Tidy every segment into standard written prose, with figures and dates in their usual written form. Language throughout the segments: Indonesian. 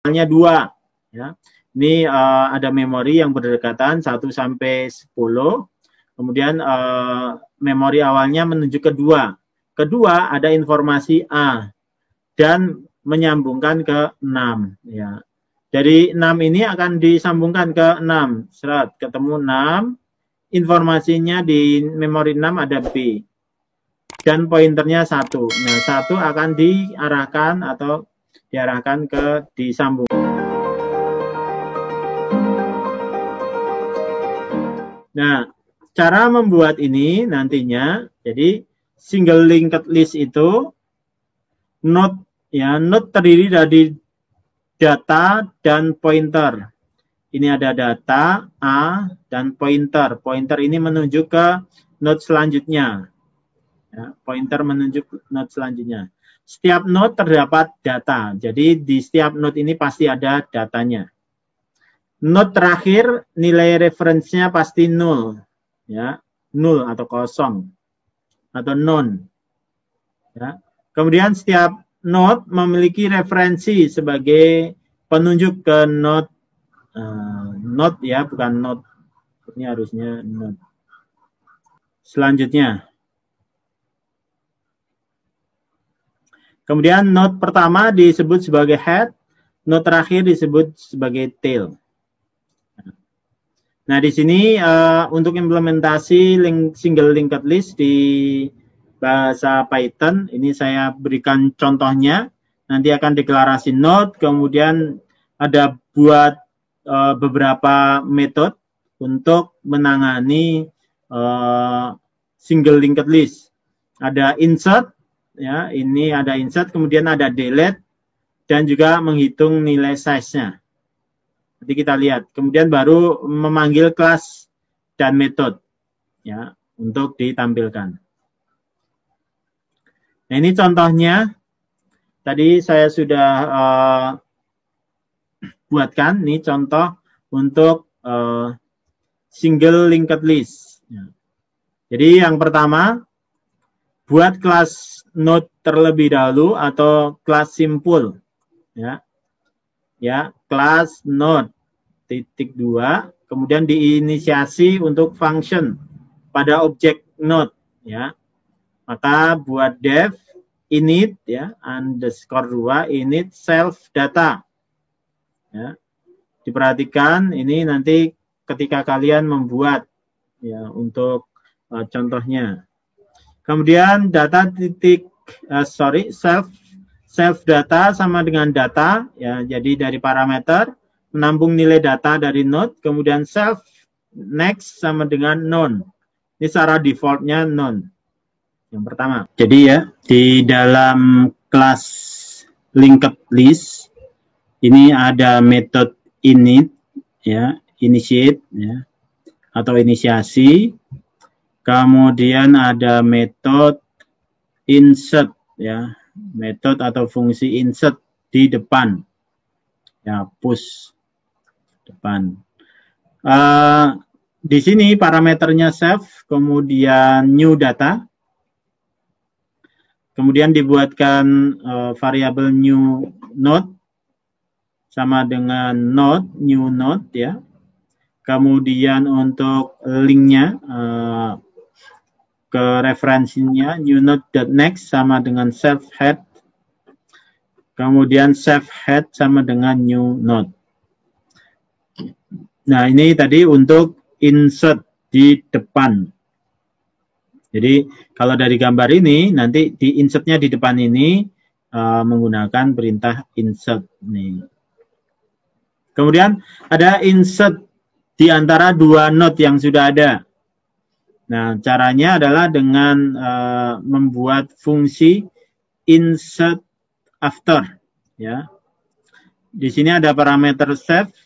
awalnya 2 ya. Ini ada memori yang berdekatan 1 sampai 10. Kemudian memori awalnya menuju ke 2. Kedua ada informasi A dan menyambungkan ke 6 ya. Dari 6 ini akan disambungkan ke 6. Seret, ketemu 6. Informasinya di memori 6 ada B. Dan pointernya 1. Nah, 1 akan diarahkan atau diarahkan ke disambung. Nah, cara membuat ini nantinya, jadi single linked list itu node ya, node terdiri dari data dan pointer. Ini ada data A dan pointer. Pointer ini menuju ke node selanjutnya. Ya, pointer menuju ke node selanjutnya. Setiap node terdapat data. Jadi di setiap node ini pasti ada datanya. Node terakhir nilai referensinya pasti 0. Ya, 0 atau kosong atau non. Ya. Kemudian setiap node memiliki referensi sebagai penunjuk ke node node ya, bukan node. Ini harusnya node. Selanjutnya. Kemudian node pertama disebut sebagai head, node terakhir disebut sebagai tail. Nah, di sini untuk implementasi single linked list di bahasa Python, ini saya berikan contohnya. Nanti akan deklarasi node, kemudian ada buat beberapa metode untuk menangani single linked list. Ada insert, ya, ini ada insert, kemudian ada delete, dan juga menghitung nilai size-nya. Nanti kita lihat. Kemudian baru memanggil kelas dan metode ya untuk ditampilkan. Nah, ini contohnya. Tadi saya sudah buatkan. Ini contoh untuk single linked list. Ya. Jadi yang pertama, buat kelas node terlebih dahulu atau kelas simpul. Ya. Ya, kelas node titik 2, kemudian diinisiasi untuk function pada objek node ya. Maka buat def init ya underscore 2 init self data. Ya. Diperhatikan ini nanti ketika kalian membuat ya untuk contohnya. Kemudian data titik self data sama dengan data ya, jadi dari parameter menampung nilai data dari node, kemudian self next sama dengan none. Ini secara defaultnya none. Yang pertama. Jadi ya di dalam kelas linked list ini ada metode init ya, initiate ya atau inisiasi. Kemudian ada metode insert ya. Metode atau fungsi insert di depan ya, push depan. Di sini parameternya self, kemudian new data, kemudian dibuatkan variabel new node sama dengan node new node ya. Kemudian untuk linknya ke referensinya new node.next sama dengan self head, kemudian self head sama dengan new node. Nah, ini tadi untuk insert di depan. Jadi kalau dari gambar ini nanti di insertnya di depan ini menggunakan perintah insert nih. Kemudian ada insert di antara dua node yang sudah ada. Nah, caranya adalah dengan membuat fungsi insert after ya. Di sini ada parameter save,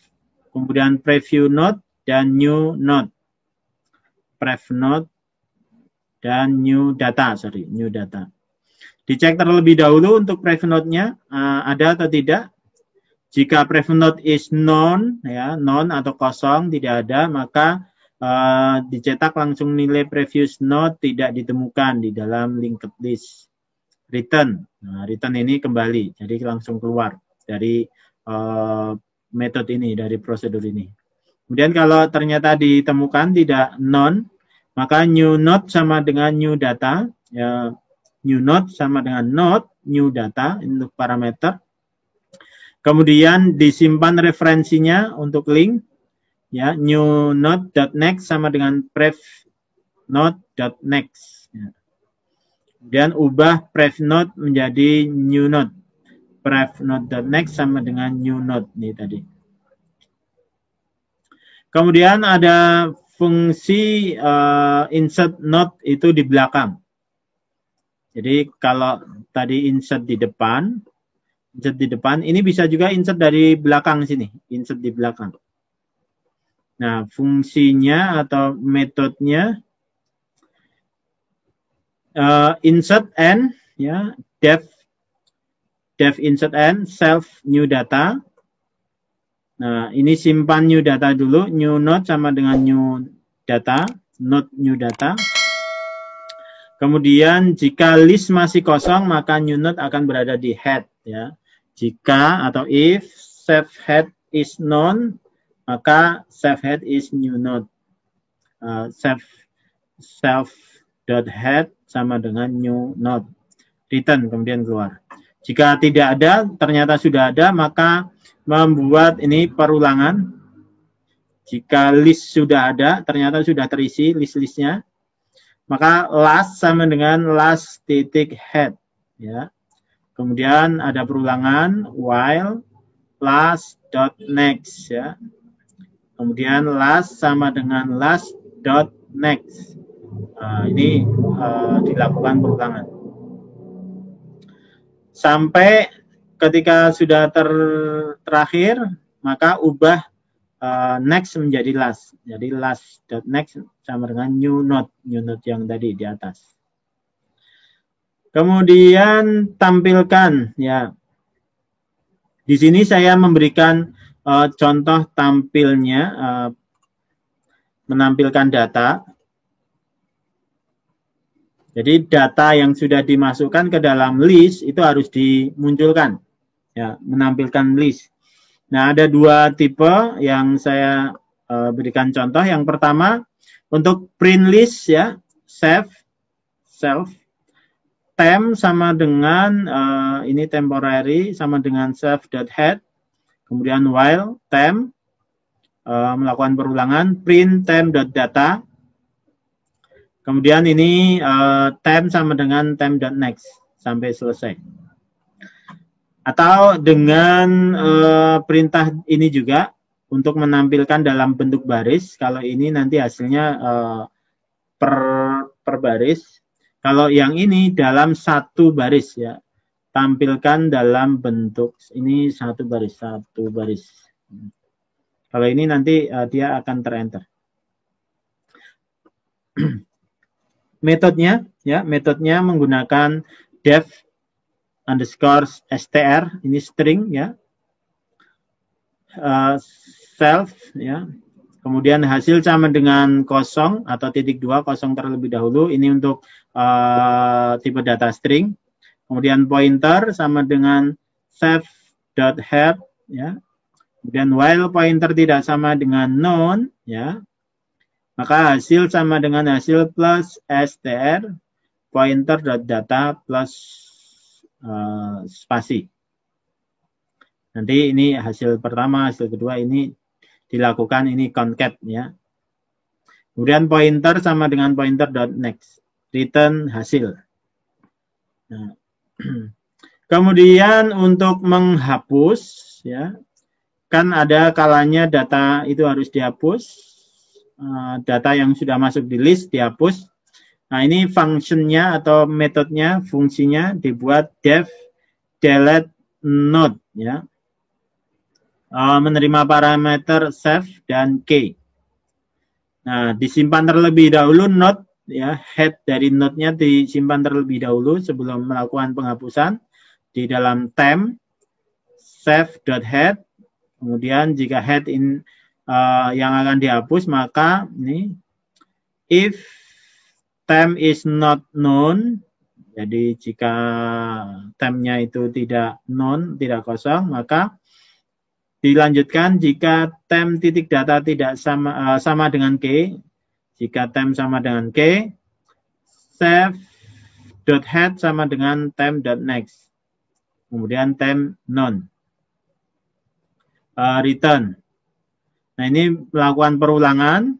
kemudian preview node dan new node. Prev node dan new data, new data. Dicek terlebih dahulu untuk prev node-nya ada atau tidak. Jika prev node is none ya, none atau kosong, tidak ada, maka dicetak langsung nilai previous node tidak ditemukan di dalam linked list. Return. Nah, return ini kembali, jadi langsung keluar dari metode ini, dari prosedur ini. Kemudian kalau ternyata ditemukan tidak non, maka new node sama dengan new data. Ya, new node sama dengan node new data untuk parameter. Kemudian disimpan referensinya untuk link. Ya, new node.next sama dengan prev node.next. Ya. Kemudian ubah prev node menjadi new node. Prev node.next sama dengan new node ini tadi. Kemudian ada fungsi insert node itu di belakang. Jadi kalau tadi insert di depan, ini bisa juga insert dari belakang sini, insert di belakang. Nah, fungsinya atau metodenya insert and ya, def insert and self new data. Nah, ini simpan new data dulu, new node sama dengan new data, node new data. Kemudian jika list masih kosong, maka new node akan berada di head ya. Jika atau if self head is known, maka self head is new node. Self.head sama dengan new node. Return kemudian keluar. Jika tidak ada, ternyata sudah ada, maka membuat ini perulangan. Jika list sudah ada, ternyata sudah terisi list-listnya, maka last sama dengan last titik head. Ya. Kemudian ada perulangan while last dot next. Ya. Kemudian last sama dengan last dot next. Ini dilakukan perulangan. Sampai ketika sudah terakhir, maka ubah next menjadi last. Jadi last dot next sama dengan new node yang tadi di atas. Kemudian tampilkan ya. Di sini saya memberikan contoh tampilnya, menampilkan data. Jadi data yang sudah dimasukkan ke dalam list itu harus dimunculkan, ya, menampilkan list. Nah, ada dua tipe yang saya berikan contoh. Yang pertama untuk print list ya, self, temp sama dengan ini temporary sama dengan self.head. Kemudian while temp melakukan perulangan print temp.data. Kemudian ini temp sama dengan temp.next sampai selesai. Atau dengan perintah ini juga untuk menampilkan dalam bentuk baris. Kalau ini nanti hasilnya per baris. Kalau yang ini dalam satu baris ya. Tampilkan dalam bentuk ini satu baris. Kalau ini nanti dia akan terenter. Metodenya menggunakan def underscore str, ini string ya, self ya, kemudian hasil sama dengan kosong atau titik 2, kosong terlebih dahulu, ini untuk tipe data string, kemudian pointer sama dengan self.head ya, kemudian while pointer tidak sama dengan none ya, maka hasil sama dengan hasil plus str pointer.data plus spasi. Nanti ini hasil pertama, hasil kedua ini dilakukan ini concat ya. Kemudian pointer sama dengan pointer.next. Return hasil. Nah. Kemudian untuk menghapus ya. Kan ada kalanya data itu harus dihapus. Data yang sudah masuk di list dihapus. Nah, ini functionnya atau metodenya, fungsinya dibuat def delete node ya. Menerima parameter save dan key. Nah, disimpan terlebih dahulu node ya, head dari node-nya disimpan terlebih dahulu sebelum melakukan penghapusan di dalam temp save.head. Kemudian jika head yang akan dihapus, maka ini if temp is not known, jadi jika tempnya itu tidak known, tidak kosong, maka Dilanjutkan jika tem titik data tidak sama dengan key. Jika tem sama dengan key, save.head sama dengan tem.next. Kemudian tem none. Return. Nah, ini melakukan perulangan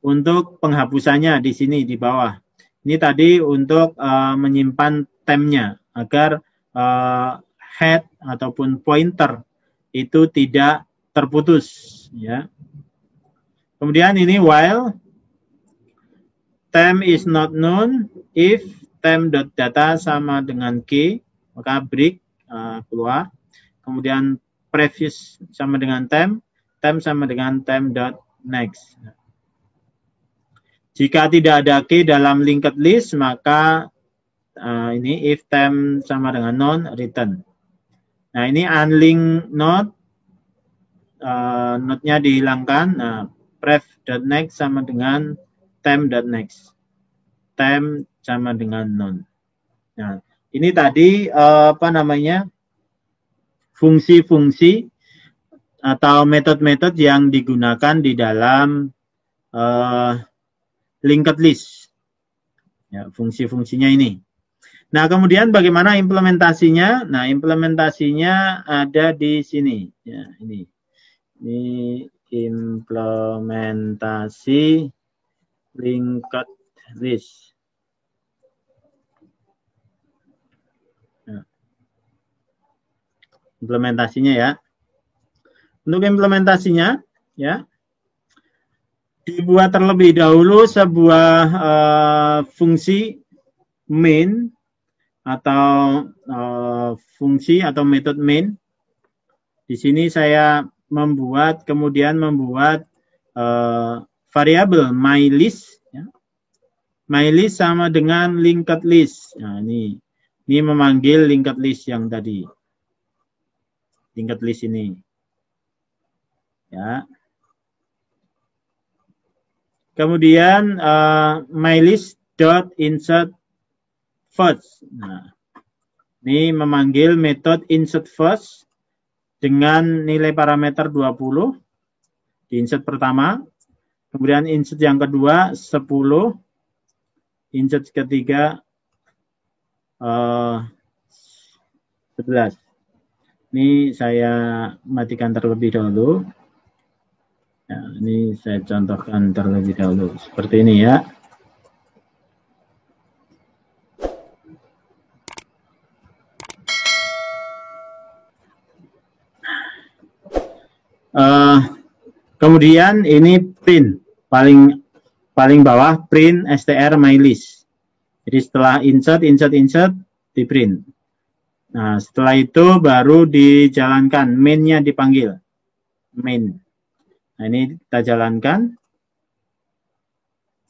untuk penghapusannya di sini di bawah. Ini tadi untuk menyimpan temnya agar head ataupun pointer itu tidak terputus, ya. Kemudian ini while tem is not known if tem.data sama dengan key, maka break keluar. Kemudian previous sama dengan tem sama dengan tem.next. Jika tidak ada key dalam linked list, maka ini if tem sama dengan none, return. Nah, ini unlinked node, node-nya dihilangkan. Nah, pref.next sama dengan tem.next. Tem sama dengan none. Nah, ini tadi fungsi-fungsi atau metode-metode yang digunakan di dalam linked list. Ya, fungsi-fungsinya ini. Nah, kemudian bagaimana implementasinya? Nah, implementasinya ada di sini. Ya, ini implementasi linked list. Nah, implementasinya ya. Untuk implementasinya, ya, dibuat terlebih dahulu sebuah fungsi main atau fungsi atau metode main. Di sini saya kemudian membuat variabel mylist. Ya. Mylist sama dengan linked list. Nah, ini memanggil linked list yang tadi. Linked list ini. Ya. Kemudian mylist.insert first. Nah, ini memanggil metode insert first dengan nilai parameter 20 di insert pertama. Kemudian insert yang kedua 10. Insert ketiga 11. Ini saya matikan terlebih dahulu. Ya, ini saya contohkan terlebih dahulu. Seperti ini ya. Kemudian ini print. Paling bawah print str mylist. Jadi setelah insert, di print. Nah, setelah itu baru dijalankan. Main-nya dipanggil. Main. Nah, ini kita jalankan.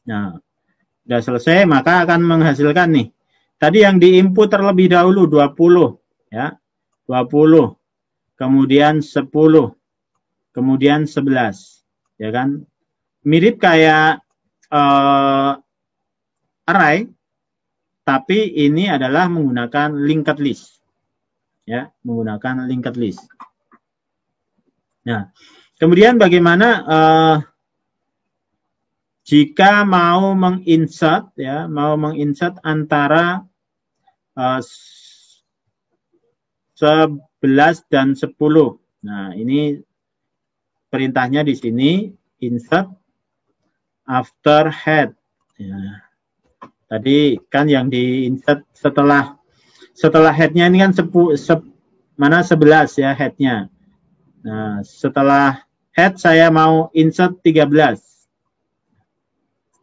Nah, sudah selesai, maka akan menghasilkan nih. Tadi yang diinput terlebih dahulu 20, ya. 20. Kemudian 10. Kemudian 11. Ya kan? Mirip kayak array, tapi ini adalah menggunakan linked list. Ya, menggunakan linked list. Nah, kemudian bagaimana jika mau menginsert, ya, antara 11 dan 10. Nah, ini perintahnya di sini insert after head. Ya. Tadi kan yang di insert setelah headnya ini kan 11 ya headnya. Nah, setelah head saya mau insert 13.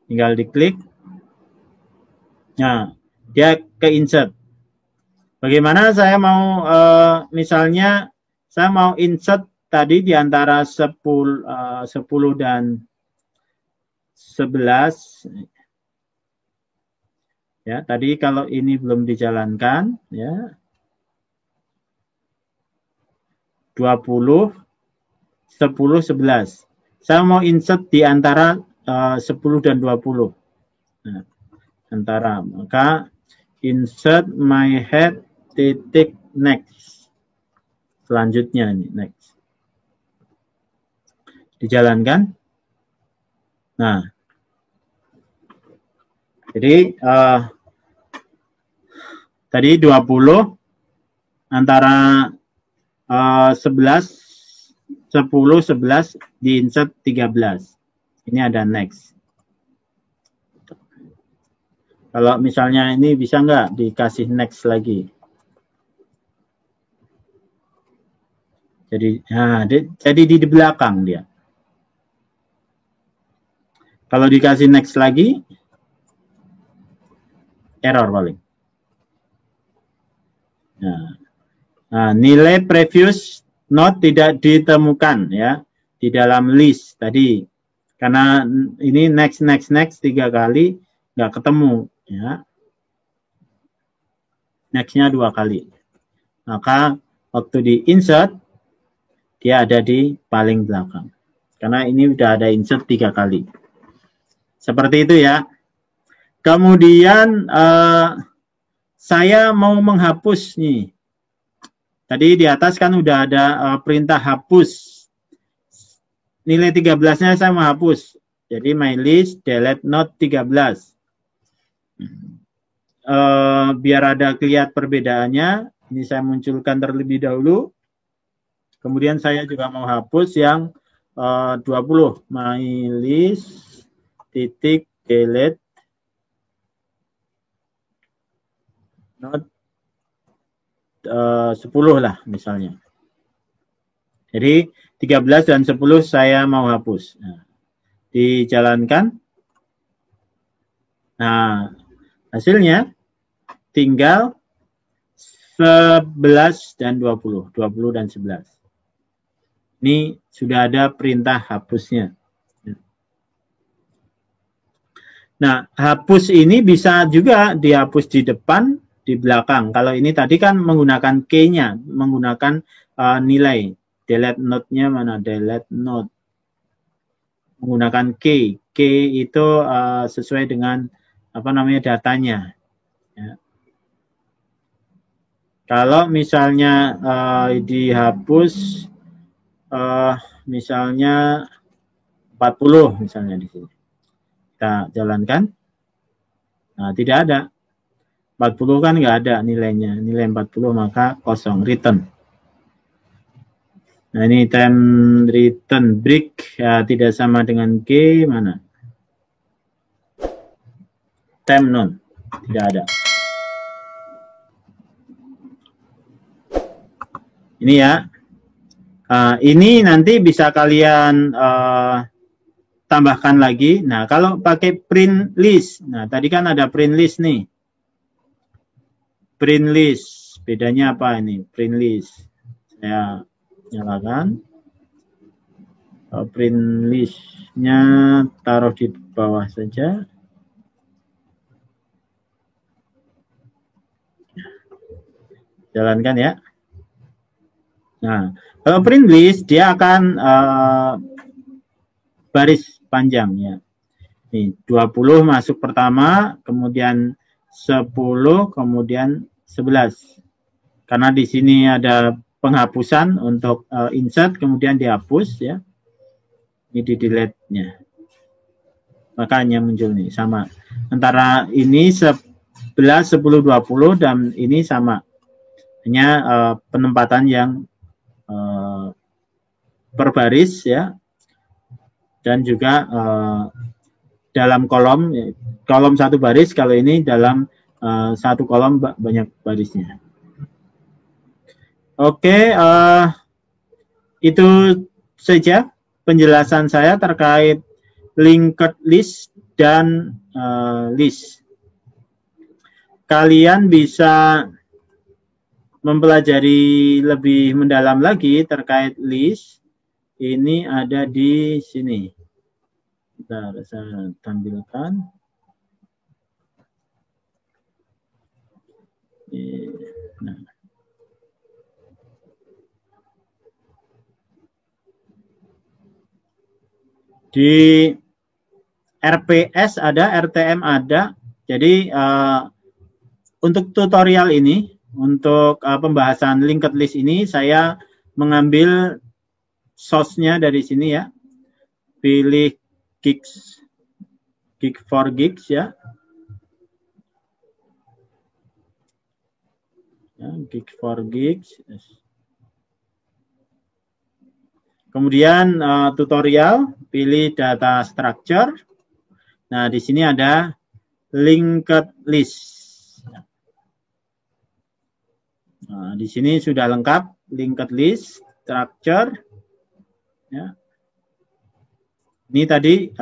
Tinggal diklik. Nah, dia ke insert. Bagaimana saya mau misalnya saya mau insert tadi di antara 10 dan 11. Ya, tadi kalau ini belum dijalankan, ya. 20, 10, 11. Saya mau insert di antara 10 dan 20. Nah, antara. Maka insert my head titik next. Selanjutnya ini next. Dijalankan. Nah, jadi tadi 20 antara 11, 10, 11 di insert 13. Ini ada next. Kalau misalnya ini bisa nggak dikasih next lagi? Jadi, jadi di belakang dia. Kalau dikasih next lagi, error paling. Nah, nilai previous not tidak ditemukan ya di dalam list tadi. Karena ini next 3 kali nggak ketemu ya. Next-nya 2 kali. Maka waktu di insert dia ada di paling belakang. Karena ini udah ada insert 3 kali. Seperti itu ya. Kemudian saya mau menghapus nih. Tadi di atas kan udah ada perintah hapus. Nilai 13-nya saya mau hapus. Jadi my list delete note 13. Biar ada kelihatan perbedaannya, ini saya munculkan terlebih dahulu. Kemudian saya juga mau hapus yang 20. My list titik delete note 10 lah misalnya. Jadi 13 dan 10 saya mau hapus. Nah, dijalankan. Nah, hasilnya tinggal 11 dan 20. 20 dan 11. Ini sudah ada perintah hapusnya. Nah, hapus ini bisa juga dihapus di depan, di belakang. Kalau ini tadi kan menggunakan key-nya, menggunakan nilai. Delete note-nya mana? Delete note. Menggunakan key. Key itu sesuai dengan datanya. Ya. Kalau misalnya dihapus misalnya 40 misalnya di sini. Kita jalankan. Nah, tidak ada. 40 kan nggak ada nilainya. Nilai 40 maka kosong. Return. Nah, ini time return break ya, tidak sama dengan G mana? Time none. Tidak ada. Ini ya. Ini nanti bisa kalian tambahkan lagi. Nah, kalau pakai print list. Nah, tadi kan ada print list nih. Print list. Bedanya apa ini? Print list. Saya nyalakan. Print list-nya taruh di bawah saja. Jalankan ya. Nah, kalau print list dia akan baris panjang ya. Nih, 20 masuk pertama, kemudian 10, kemudian 11. Karena di sini ada penghapusan untuk insert, kemudian dihapus ya. Ini di delete-nya. Makanya muncul nih sama. Antara ini 11, 10, 20 dan ini sama. Hanya penempatan yang per baris ya. Dan juga dalam kolom satu baris, kalau ini dalam satu kolom banyak barisnya. Oke, itu saja penjelasan saya terkait linked list dan list. Kalian bisa mempelajari lebih mendalam lagi terkait list. Ini ada di sini. Bentar, saya tampilkan. Nah. Di RPS ada, RTM ada. Jadi untuk tutorial ini, untuk pembahasan linked list ini, saya mengambil source-nya dari sini ya. pilih gigs 4 gigs ya. Gig 4 gigs. Kemudian tutorial, pilih data structure. Nah, di sini ada linked list. Nah, di sini sudah lengkap linked list structure. Ya. Ini tadi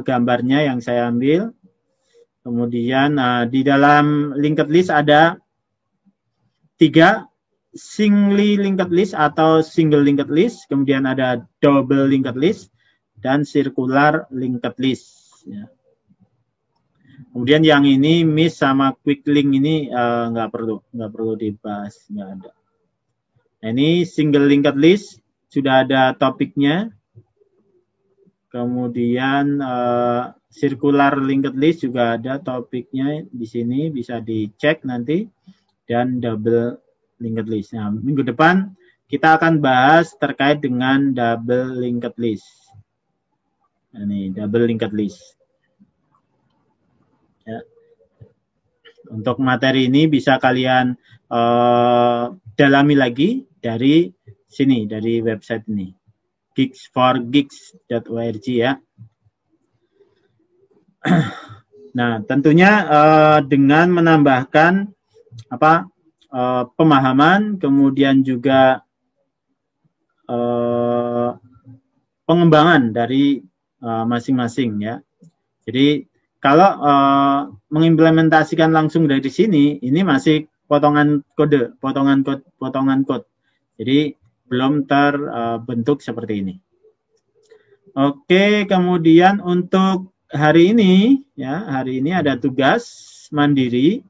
gambarnya yang saya ambil. Kemudian di dalam linked list ada 3, singly linked list atau single linked list, kemudian ada double linked list, dan circular linked list. Ya. Kemudian yang ini miss sama quick link ini nggak perlu dibahas, nggak ada. Nah, ini single linked list sudah ada topiknya. Kemudian circular linked list juga ada topiknya di sini, bisa dicek nanti. Dan double linked list. Nah, minggu depan kita akan bahas terkait dengan double linked list. Nah, ini double linked list. Ya. Untuk materi ini bisa kalian dalami lagi dari sini, dari website ini, gigs4gigs.org ya. Nah, tentunya dengan menambahkan pemahaman, kemudian juga pengembangan dari masing-masing ya. Jadi kalau mengimplementasikan langsung dari sini, ini masih potongan kode. Jadi belum terbentuk seperti ini. Oke, kemudian untuk hari ini ada tugas mandiri.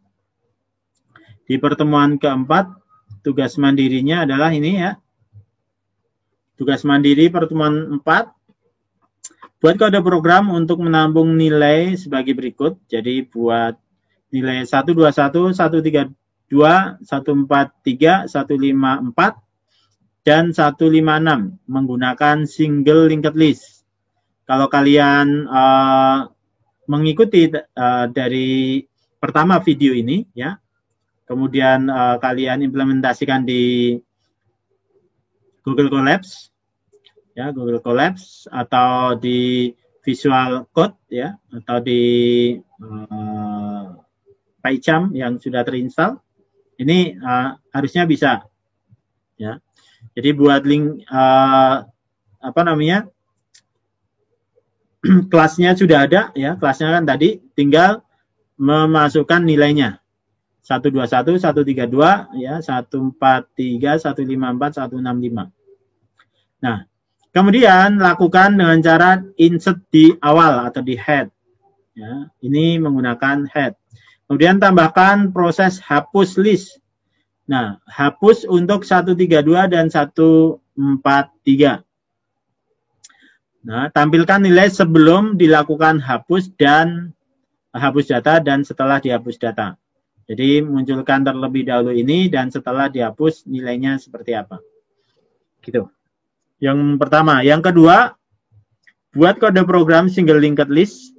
Di pertemuan keempat, tugas mandirinya adalah ini ya. Tugas mandiri pertemuan 4. Buat kode program untuk menambung nilai sebagai berikut. Jadi buat nilai 121, 132, 143, 154, dan 156 menggunakan single linked list. Kalau kalian mengikuti dari pertama video ini ya, kemudian kalian implementasikan di Google Colabs, ya Google Colabs atau di Visual Code ya, atau di PyCharm yang sudah terinstall, ini harusnya bisa, ya. Jadi buat link kelasnya sudah ada ya, kelasnya kan tadi, tinggal memasukkan nilainya. 121, 132, ya, 143, 154, 165. Nah, kemudian lakukan dengan cara insert di awal atau di head. Ya, ini menggunakan head. Kemudian tambahkan proses hapus list. Nah, hapus untuk 132 dan 143. Nah, tampilkan nilai sebelum dilakukan hapus data dan setelah dihapus data. Jadi munculkan terlebih dahulu ini dan setelah dihapus nilainya seperti apa. Gitu. Yang pertama. Yang kedua, buat kode program single linked list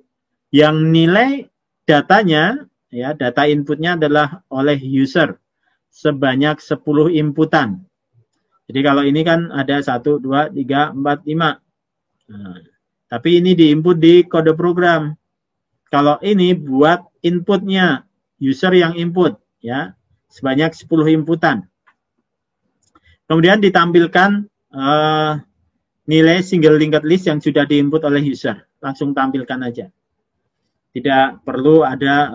yang nilai datanya, ya, data inputnya adalah oleh user sebanyak 10 inputan. Jadi kalau ini kan ada 1, 2, 3, 4, 5. Nah, tapi ini diinput di kode program. Kalau ini buat inputnya, user yang input, ya, sebanyak 10 inputan. Kemudian ditampilkan nilai single linked list yang sudah diinput oleh user. Langsung tampilkan aja. Tidak perlu ada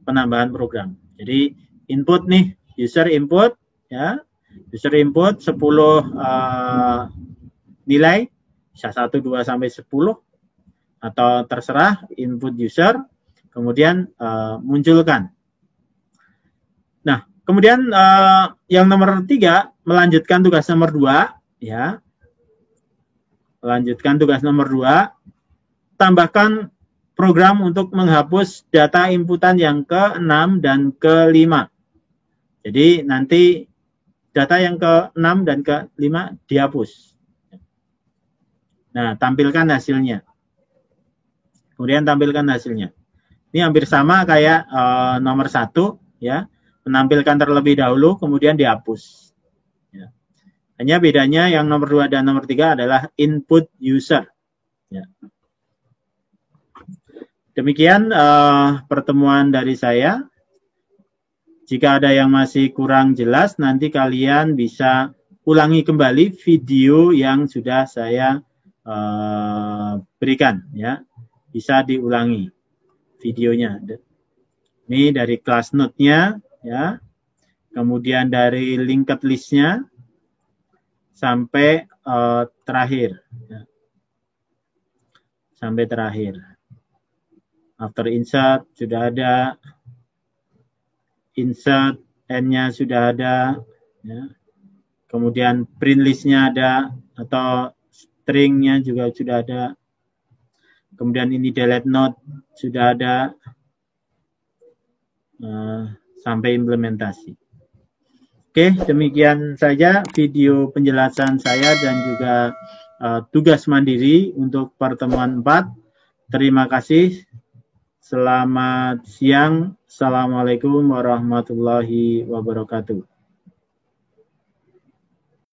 penambahan program. Jadi input nih, user input, ya, user input 10 nilai, bisa 1, 2, sampai 10, atau terserah input user, kemudian munculkan. Nah, kemudian yang nomor 3, melanjutkan tugas nomor 2, ya. Melanjutkan tugas nomor 2, tambahkan program untuk menghapus data inputan yang ke-6 dan ke-5. Jadi nanti data yang ke-6 dan ke-5 dihapus. Nah, tampilkan hasilnya. Kemudian tampilkan hasilnya. Ini hampir sama kayak nomor 1, ya. Menampilkan terlebih dahulu, kemudian dihapus. Ya. Hanya bedanya yang nomor 2 dan nomor 3 adalah input user. Ya. Demikian pertemuan dari saya. Jika ada yang masih kurang jelas, nanti kalian bisa ulangi kembali video yang sudah saya berikan, ya. Bisa diulangi videonya. Ini dari kelas note-nya, ya. Kemudian dari linked list-nya sampai terakhir, ya. Sampai terakhir. After insert sudah ada, insert N-nya sudah ada, ya. Kemudian print list-nya ada, atau string-nya juga sudah ada. Kemudian ini delete node sudah ada, sampai implementasi. Oke, demikian saja video penjelasan saya dan juga tugas mandiri untuk pertemuan 4. Terima kasih. Selamat siang. Assalamualaikum warahmatullahi wabarakatuh.